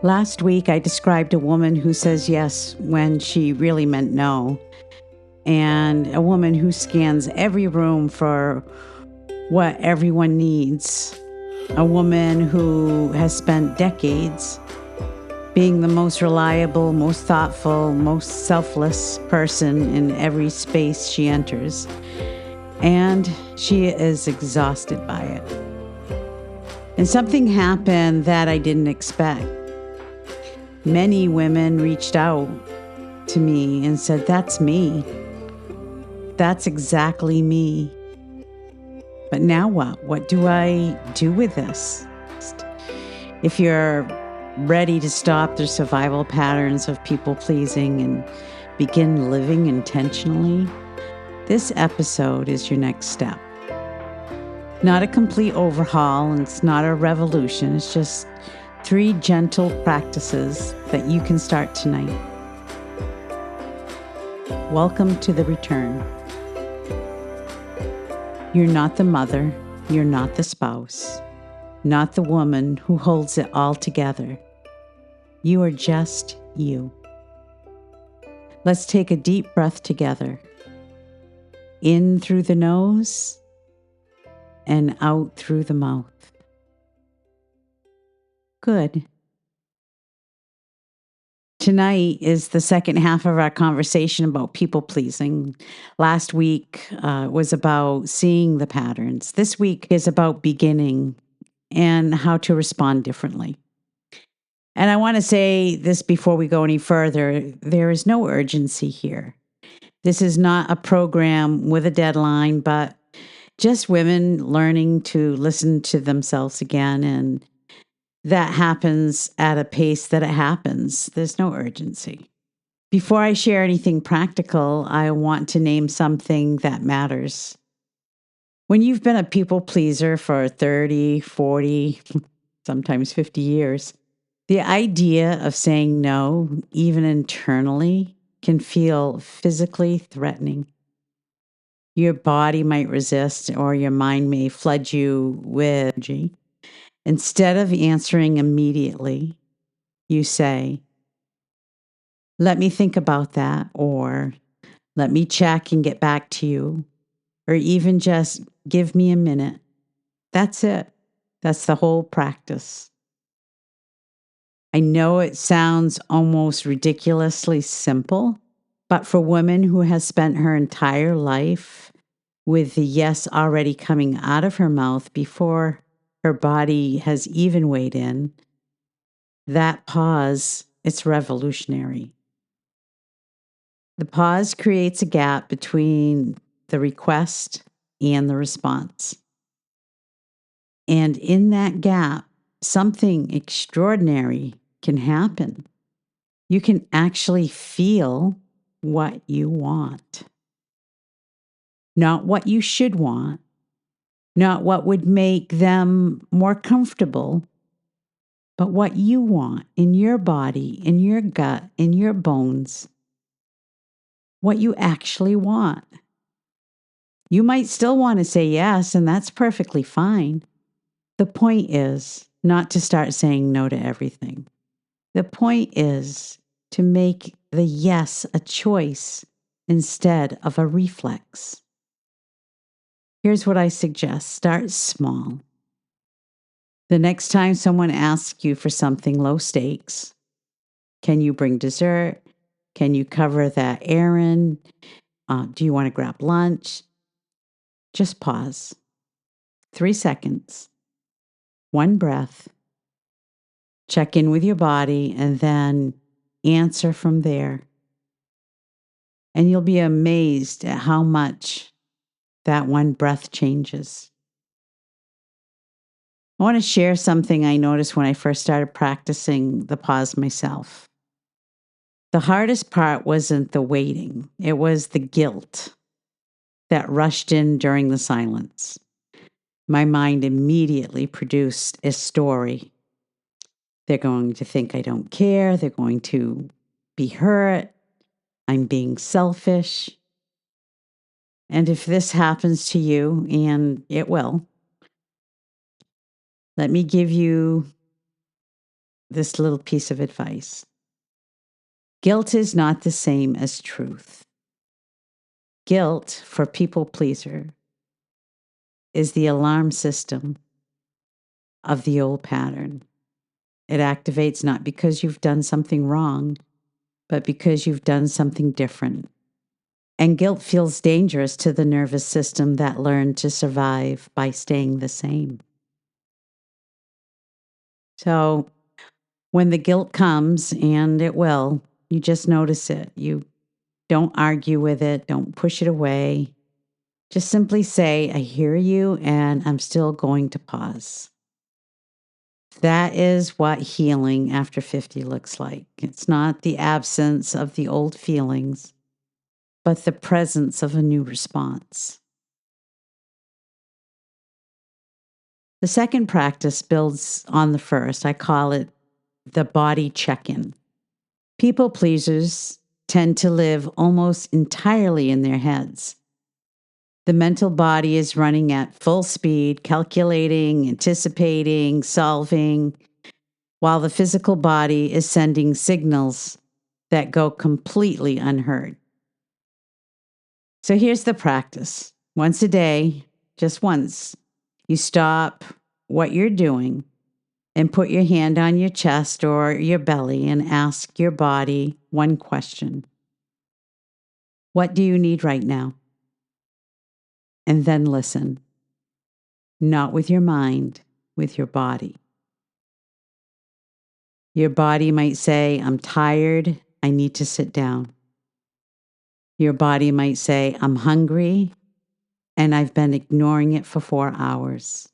Last week, I described a woman who says yes when she really meant no, and a woman who scans every room for what everyone needs. A woman who has spent decades being the most reliable, most thoughtful, most selfless person in every space she enters. And she is exhausted by it. And something happened that I didn't expect. Many women reached out to me and said, "That's me. That's exactly me. But now what? What do I do with this?" If you're ready to stop the survival patterns of people pleasing and begin living intentionally, this episode is your next step. Not a complete overhaul, and it's not a revolution. It's just 3 gentle practices that you can start tonight. Welcome to the return. You're not the mother. You're not the spouse. Not the woman who holds it all together. You are just you. Let's take a deep breath together. In through the nose and out through the mouth. Good. Tonight is the second half of our conversation about people pleasing. Last week was about seeing the patterns. This week is about beginning and how to respond differently. And I want to say this before we go any further. There is no urgency here. This is not a program with a deadline, but just women learning to listen to themselves again. And that happens at a pace that it happens. There's no urgency. Before I share anything practical, I want to name something that matters. When you've been a people pleaser for 30, 40, sometimes 50 years, the idea of saying no, even internally, can feel physically threatening. Your body might resist, or your mind may flood you with energy. Instead of answering immediately, you say, "Let me think about that," or "Let me check and get back to you," or even just "Give me a minute." That's it. That's the whole practice. I know it sounds almost ridiculously simple, but for women who has spent her entire life with the yes already coming out of her mouth before her body has even weighed in, that pause, it's revolutionary. The pause creates a gap between the request and the response. And in that gap, something extraordinary can happen. You can actually feel what you want. Not what you should want, not what would make them more comfortable, but what you want in your body, in your gut, in your bones. What you actually want. You might still want to say yes, and that's perfectly fine. The point is not to start saying no to everything. The point is to make the yes a choice instead of a reflex. Here's what I suggest. Start small. The next time someone asks you for something low stakes, can you bring dessert? Can you cover that errand? Do you want to grab lunch? Just pause. 3 seconds. 1 breath. Check in with your body and then answer from there. And you'll be amazed at how much that 1 breath changes. I want to share something I noticed when I first started practicing the pause myself. The hardest part wasn't the waiting, it was the guilt that rushed in during the silence. My mind immediately produced a story. They're going to think I don't care. They're going to be hurt. I'm being selfish. And if this happens to you, and it will, let me give you this little piece of advice. Guilt is not the same as truth. Guilt, for people pleaser, is the alarm system of the old pattern. It activates not because you've done something wrong, but because you've done something different. And guilt feels dangerous to the nervous system that learned to survive by staying the same. So when the guilt comes, and it will, you just notice it. You don't argue with it, don't push it away. Just simply say, I hear you, and I'm still going to pause. That is what healing after 50 looks like. It's not the absence of the old feelings, but the presence of a new response. The second practice builds on the first. I call it the body check-in. People pleasers tend to live almost entirely in their heads. The mental body is running at full speed, calculating, anticipating, solving, while the physical body is sending signals that go completely unheard. So here's the practice. Once a day, just once, you stop what you're doing and put your hand on your chest or your belly and ask your body one question. What do you need right now? And then listen. Not with your mind, with your body. Your body might say, I'm tired, I need to sit down. Your body might say, I'm hungry, and I've been ignoring it for 4 hours.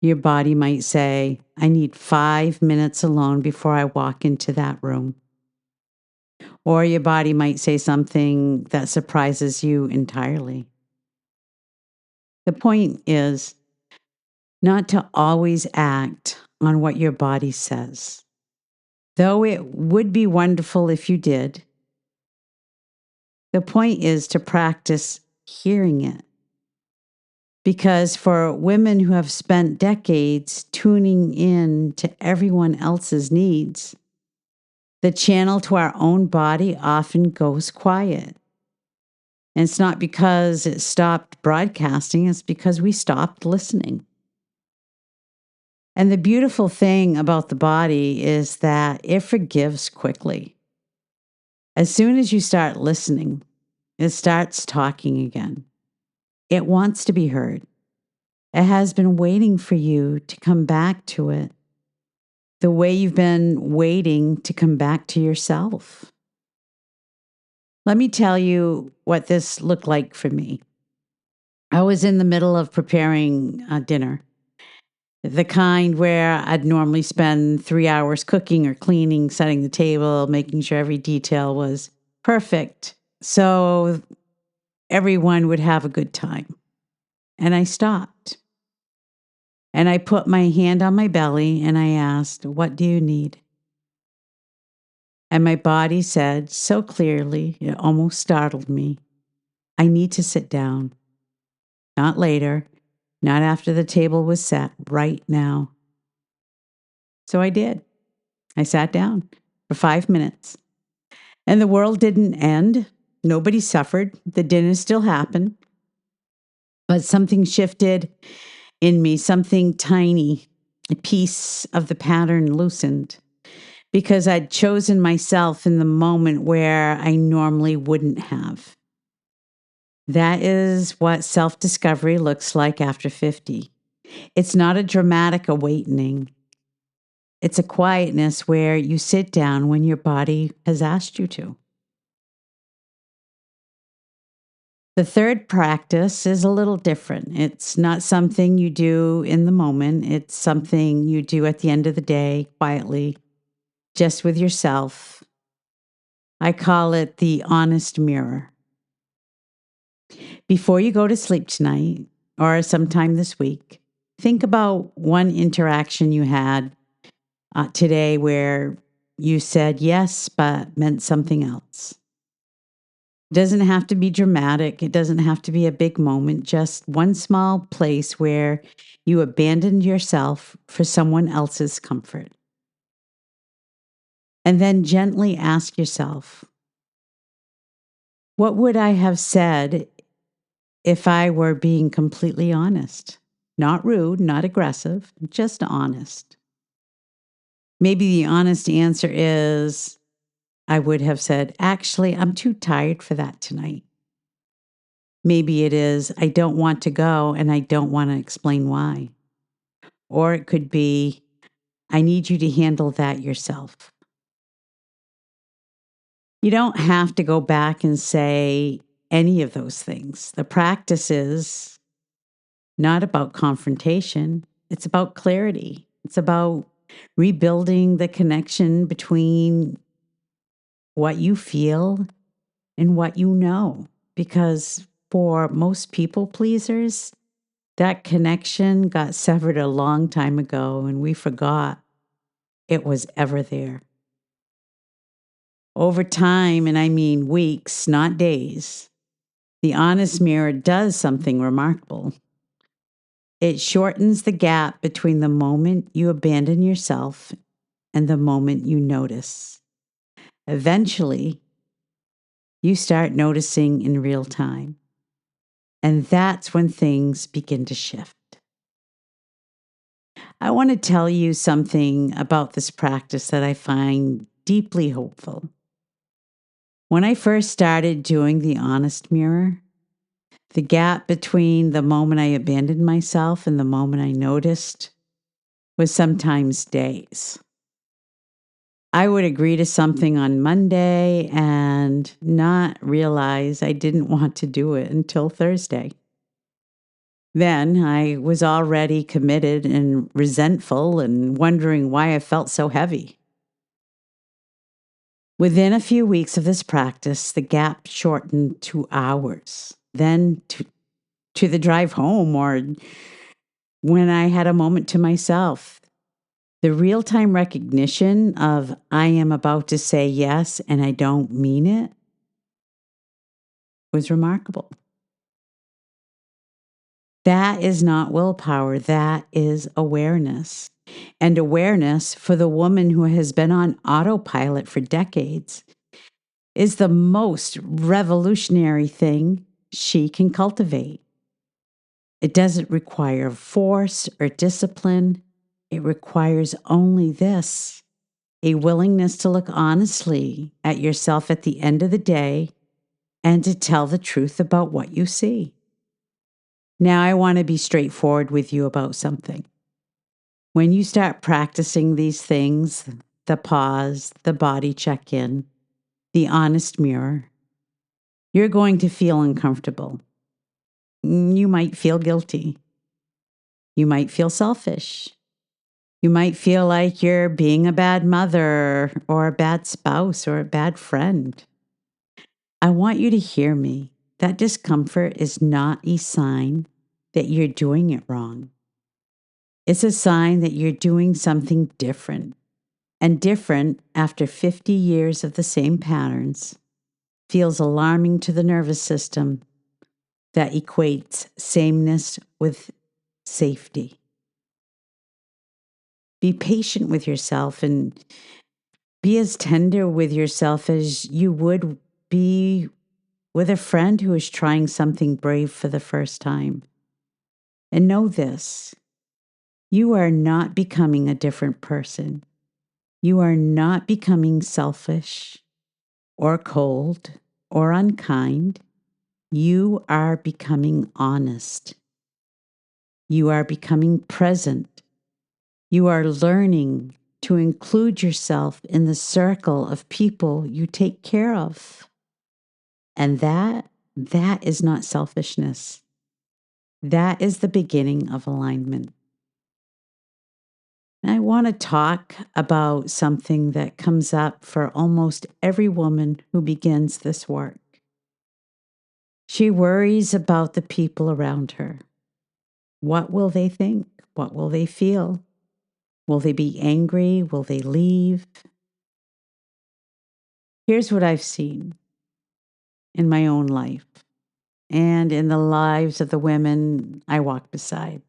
Your body might say, I need 5 minutes alone before I walk into that room. Or your body might say something that surprises you entirely. The point is not to always act on what your body says. Though it would be wonderful if you did, the point is to practice hearing it. Because for women who have spent decades tuning in to everyone else's needs, the channel to our own body often goes quiet. And it's not because it stopped broadcasting, it's because we stopped listening. And the beautiful thing about the body is that it forgives quickly. As soon as you start listening, it starts talking again. It wants to be heard. It has been waiting for you to come back to it the way you've been waiting to come back to yourself. Let me tell you what this looked like for me. I was in the middle of preparing dinner, the kind where I'd normally spend 3 hours cooking or cleaning, setting the table, making sure every detail was perfect so everyone would have a good time. And I stopped. And I put my hand on my belly and I asked, what do you need? And my body said so clearly, it almost startled me, I need to sit down. Not later, not after the table was set, right now. So I did. I sat down for 5 minutes. And the world didn't end. Nobody suffered. The dinner still happened. But something shifted in me, something tiny, a piece of the pattern loosened. Because I'd chosen myself in the moment where I normally wouldn't have. That is what self-discovery looks like after 50. It's not a dramatic awakening. It's a quietness where you sit down when your body has asked you to. The third practice is a little different. It's not something you do in the moment. It's something you do at the end of the day, quietly, just with yourself. I call it the honest mirror. Before you go to sleep tonight or sometime this week, think about one interaction you had today where you said yes, but meant something else. It doesn't have to be dramatic. It doesn't have to be a big moment. Just one small place where you abandoned yourself for someone else's comfort. And then gently ask yourself, what would I have said if I were being completely honest? Not rude, not aggressive, just honest. Maybe the honest answer is, I would have said, actually, I'm too tired for that tonight. Maybe it is, I don't want to go and I don't want to explain why. Or it could be, I need you to handle that yourself. You don't have to go back and say any of those things. The practice is not about confrontation, it's about clarity. It's about rebuilding the connection between what you feel and what you know. Because for most people pleasers, that connection got severed a long time ago and we forgot it was ever there. Over time, and I mean weeks, not days, the honest mirror does something remarkable. It shortens the gap between the moment you abandon yourself and the moment you notice. Eventually, you start noticing in real time. And that's when things begin to shift. I want to tell you something about this practice that I find deeply hopeful. When I first started doing the honest mirror, the gap between the moment I abandoned myself and the moment I noticed was sometimes days. I would agree to something on Monday and not realize I didn't want to do it until Thursday. Then I was already committed and resentful and wondering why I felt so heavy. Within a few weeks of this practice, the gap shortened to hours, then to the drive home or when I had a moment to myself. The real time recognition of I am about to say yes and I don't mean it was remarkable. That is not willpower, that is awareness. And awareness for the woman who has been on autopilot for decades is the most revolutionary thing she can cultivate. It doesn't require force or discipline. It requires only this, a willingness to look honestly at yourself at the end of the day and to tell the truth about what you see. Now, I want to be straightforward with you about something. When you start practicing these things, the pause, the body check in, the honest mirror, you're going to feel uncomfortable. You might feel guilty. You might feel selfish. You might feel like you're being a bad mother or a bad spouse or a bad friend. I want you to hear me. That discomfort is not a sign that you're doing it wrong. It's a sign that you're doing something different. And different, after 50 years of the same patterns, feels alarming to the nervous system that equates sameness with safety. Be patient with yourself and be as tender with yourself as you would be with a friend who is trying something brave for the first time. And know this, you are not becoming a different person. You are not becoming selfish or cold or unkind. You are becoming honest. You are becoming present. You are learning to include yourself in the circle of people you take care of. And that is not selfishness. That is the beginning of alignment. And I want to talk about something that comes up for almost every woman who begins this work. She worries about the people around her. What will they think? What will they feel? Will they be angry? Will they leave? Here's what I've seen in my own life and in the lives of the women I walk beside.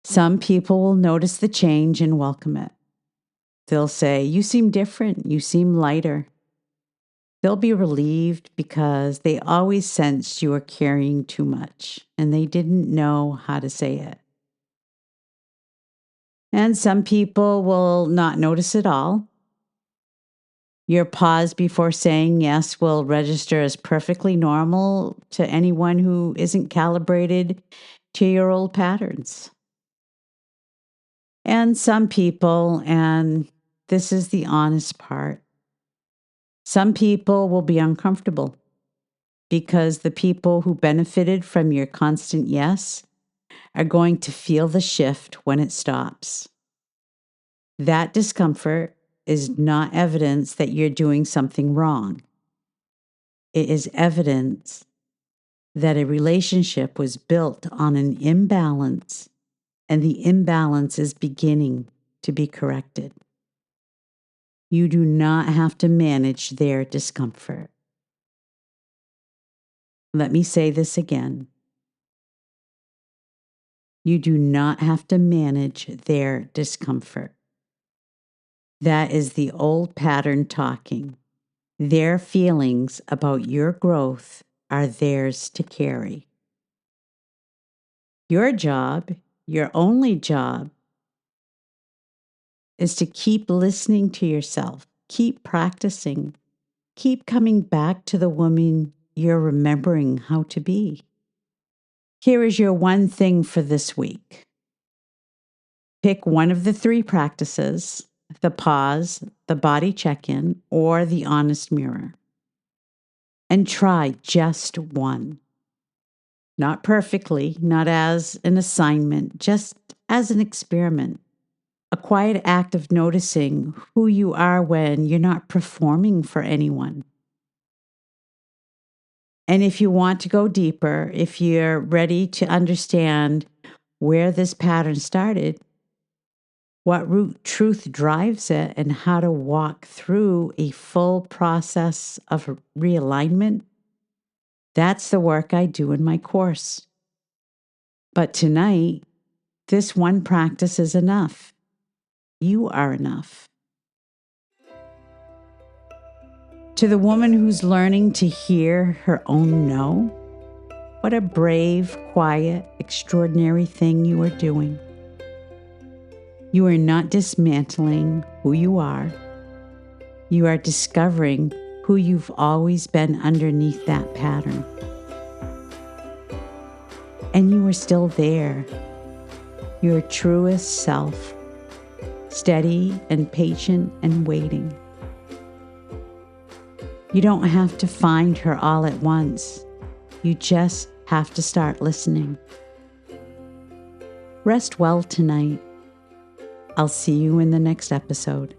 Some people will notice the change and welcome it. They'll say, "You seem different. You seem lighter." They'll be relieved because they always sensed you were carrying too much and they didn't know how to say it. And some people will not notice at all. Your pause before saying yes will register as perfectly normal to anyone who isn't calibrated to your old patterns. And some people, and this is the honest part, some people will be uncomfortable because the people who benefited from your constant yes are going to feel the shift when it stops. That discomfort is not evidence that you're doing something wrong. It is evidence that a relationship was built on an imbalance, and the imbalance is beginning to be corrected. You do not have to manage their discomfort. Let me say this again. You do not have to manage their discomfort. That is the old pattern talking. Their feelings about your growth are theirs to carry. Your job, your only job, is to keep listening to yourself, keep practicing, keep coming back to the woman you're remembering how to be. Here is your one thing for this week. Pick one of the 3 practices: the pause, the body check-in, or the honest mirror. And try just one. Not perfectly, not as an assignment, just as an experiment. A quiet act of noticing who you are when you're not performing for anyone. And if you want to go deeper, if you're ready to understand where this pattern started, what root truth drives it, and how to walk through a full process of realignment, that's the work I do in my course. But tonight, this one practice is enough. You are enough. To the woman who's learning to hear her own no, what a brave, quiet, extraordinary thing you are doing. You are not dismantling who you are. You are discovering who you've always been underneath that pattern. And you are still there, your truest self, steady and patient and waiting. You don't have to find her all at once. You just have to start listening. Rest well tonight. I'll see you in the next episode.